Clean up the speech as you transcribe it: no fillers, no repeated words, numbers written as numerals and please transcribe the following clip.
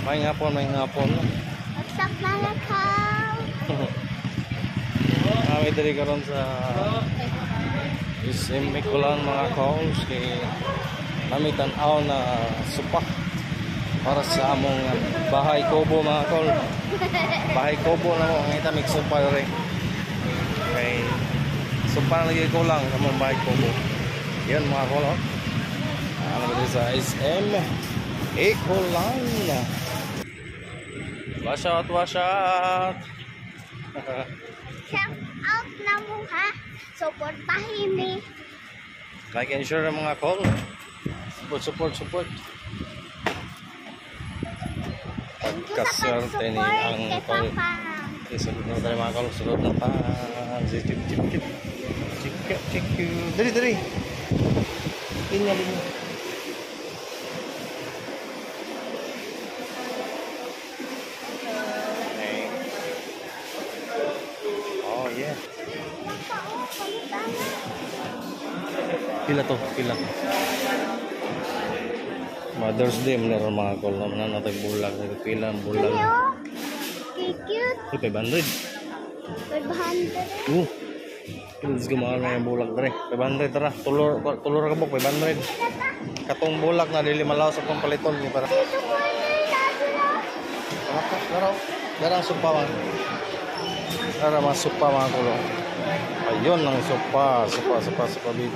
May ngapon, may ngapon. What's up, mga kaw? Kami diri karon sa SM Mikulan mga calls kay kami tan-aw na supa para sa among bahay kubo mga kol. Bahay kubo na mo ngita mig supa diri. Kay supa lagi ko lang sa among bahay kubo. Yan mga kol. Ano diri sa SM Mikulan. Wash out, wash out. Shout out na mo ha. Supportahin mi. Like and share mga call. Support. Pagkaswerte ni ang call. Isunod na tayo mga call. Sunod na pa. Chik. Dari. Linya. Oh yeah. Pila. Mother's Day meron mga call naman natag bulag, pila ang bulag. Cute. 500. 500. Let's go na yung bulag dre. 500 tara. Tulor ka bok 500. Katong bulag na dili malaw sa kong paliton ni para. Darang supa man. Darang supa mga kulo. Ayun ang supa big.